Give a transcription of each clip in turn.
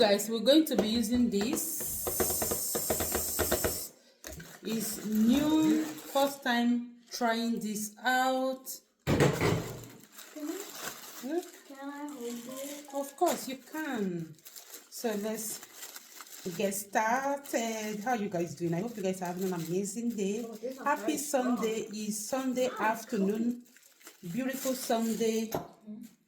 guys, we're going to be using this. It's new, first time trying this out. Can I hold it? Of course you can. So let's get started. How you guys doing? I hope you guys are having an amazing day. Happy Sunday. Is Sunday afternoon. Beautiful Sunday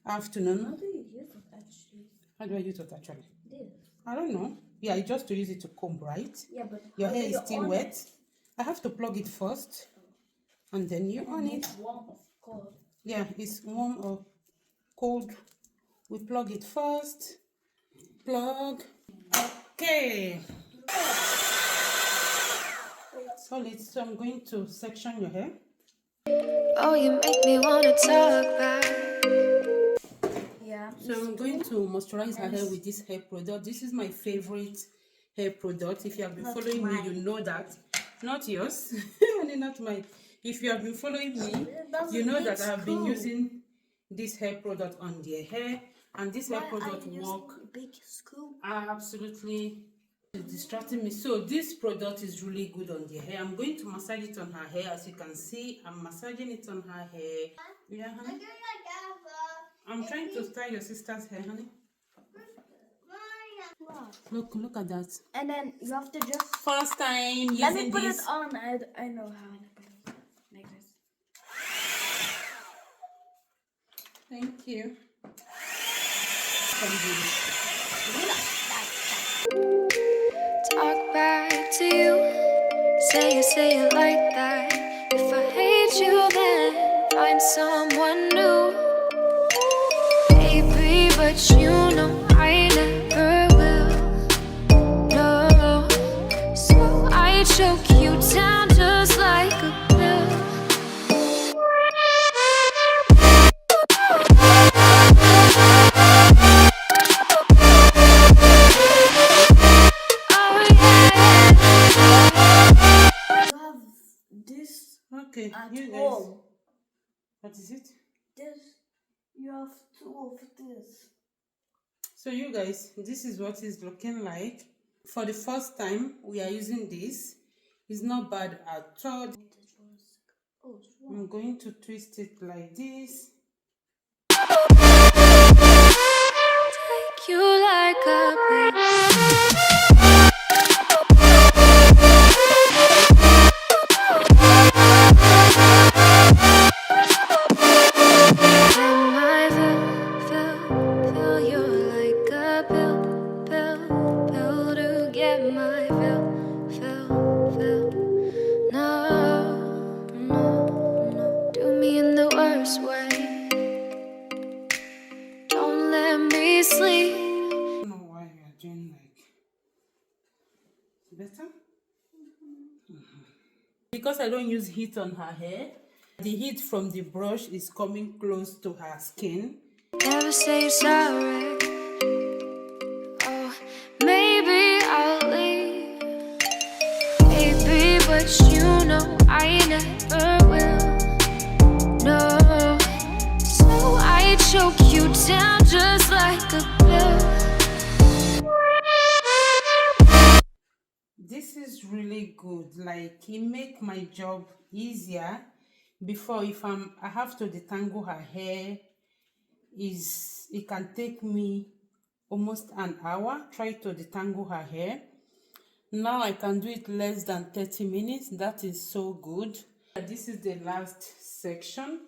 afternoon. How do you use it actually? How do I use it actually? This. I don't know. Yeah, I just to use it to comb, right? Yeah, but Your how hair do is you still on wet. it? I have to plug it first, and then you on it. It's warm, of course. Yeah, it's warm or cold. We plug it first. Plug. Okay. Solid. So I'm going to section your hair. Oh, you make me wanna talk back. Yeah. So I'm going to moisturize her hair with this hair product. This is my favorite hair product. If you have been following me, you know that. Not yours. Only not mine. If you have been following me, you know that I have been using this hair product on their hair. And this hair product work big scoop. absolutely distracting me. So this product is really good on the hair. I'm going to massage it on her hair. As you can see, I'm massaging it on her hair. Yeah, honey. I'm trying to style your sister's hair, honey. Look at that. And then you have to just First time using let me put this. it on. I know how to put it like this. Thank you. Talk back to you. Say it like that. If I hate you, then find someone new. Baby, but you know I never will. No, so I choke you down just like a pill. Oh yeah. You have this Okay, at you guys. home. What is it? This. You have two of this. So you guys, this is what it's looking like. For the first time, we are using this. It's not bad at all. Oh, it's warm. I'm going to twist it like this. Take you like a pill. Then I feel you like a pill to get my fill. No, do me in the worst way. Don't let me sleep. I don't know why you are doing like better. Because I don't use heat on her hair, the heat from the brush is coming close to her skin. Never say you're sorry. Oh, maybe I'll leave. Baby, but you know I never will. No, so I choke you down just like a pill. This is really good. Like, it make my job easier. Before, if I have to detangle her hair, it can take me almost an hour try to detangle her hair. Now I can do it less than 30 minutes. That is so good. This is the last section.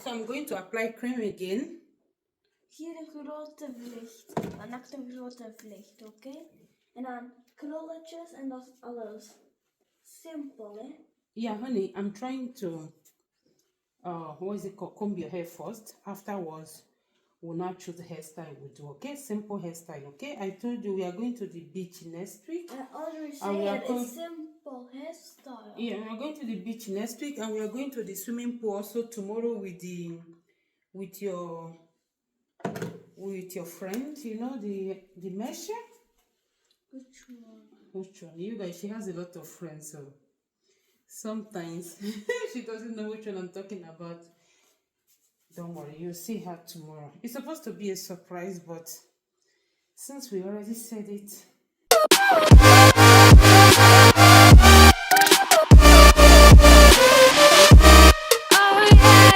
So I'm going to apply cream again. Hier de grote vlecht. Dan echt een grote vlecht, oké? En dan krulletjes en dat is alles. Simpel, hè? Yeah, honey, I'm trying to what is it called? Comb your hair first. Afterwards, we'll now choose the hairstyle we do. Okay, simple hairstyle. Okay, I told you we are going to the beach next week. And already And we are said it's simple hairstyle. Yeah, we are going to the beach next week, and we are going to the swimming pool also tomorrow with your friend. You know the Mesha. Which one? Which one? You guys, she has a lot of friends, so sometimes she doesn't know which one I'm talking about. Don't worry, you'll see her tomorrow. It's supposed to be a surprise, but since we already said it. Oh yeah.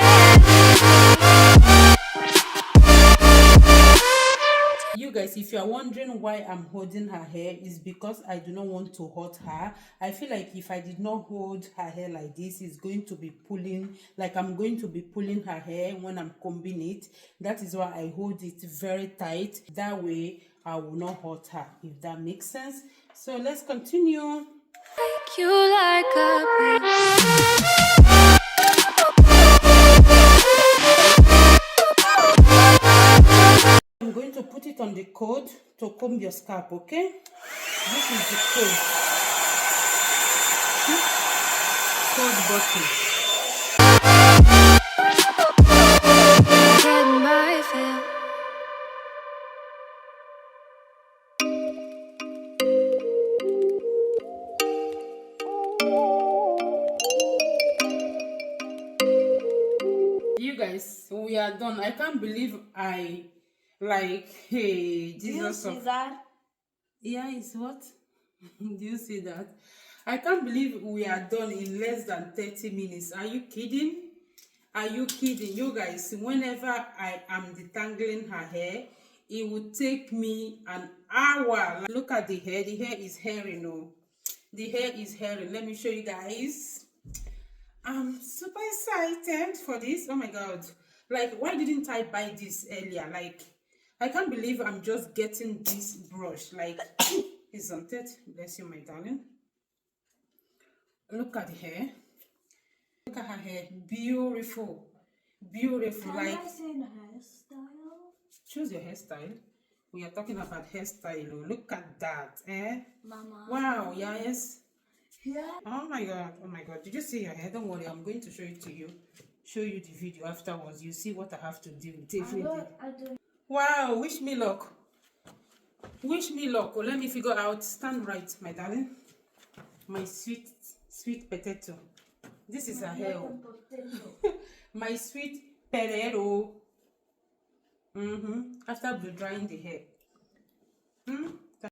You guys, if you are wondering why I'm holding her hair, is because I do not want to hurt her. I feel like if I did not hold her hair like this, it's going to be pulling, like I'm going to be pulling her hair when I'm combing it. That is why I hold it very tight. That way I will not hurt her, if that makes sense. So let's continue. Take you like a pill. I'm going to put it on the cord to comb your scalp, okay? This is the cord. Cord button. Get my fill. You guys, we are done. I can't believe hey, Do you Jesus see of... that? Yeah, it's what? Do you see that? I can't believe we are done in less than 30 minutes. Are you kidding? Are you kidding? You guys, whenever I am detangling her hair, it would take me an hour. Look at the hair. The hair is hairy, no. The hair is hairy. Let me show you guys. I'm super excited for this. Oh my god. Like, why didn't I buy this earlier? Like, I can't believe I'm just getting this brush. Like, isn't it? Bless you, my darling. Look at the hair. Look at her hair. Beautiful. Beautiful. Can Like, I see the hairstyle? choose your hairstyle. We are talking about hairstyle. Oh, look at that. Mama. Wow, yes. Yeah. Oh my god. Oh my god. Did you see your hair? Don't worry. I'm going to show it to you. Show you the video afterwards. You see what I have to do with every day. I do. Wow. Wish me luck. Wish me luck. Oh, let me figure out. Stand right, my darling. My sweet potato. This is her hair. My sweet potato. After blow drying the hair.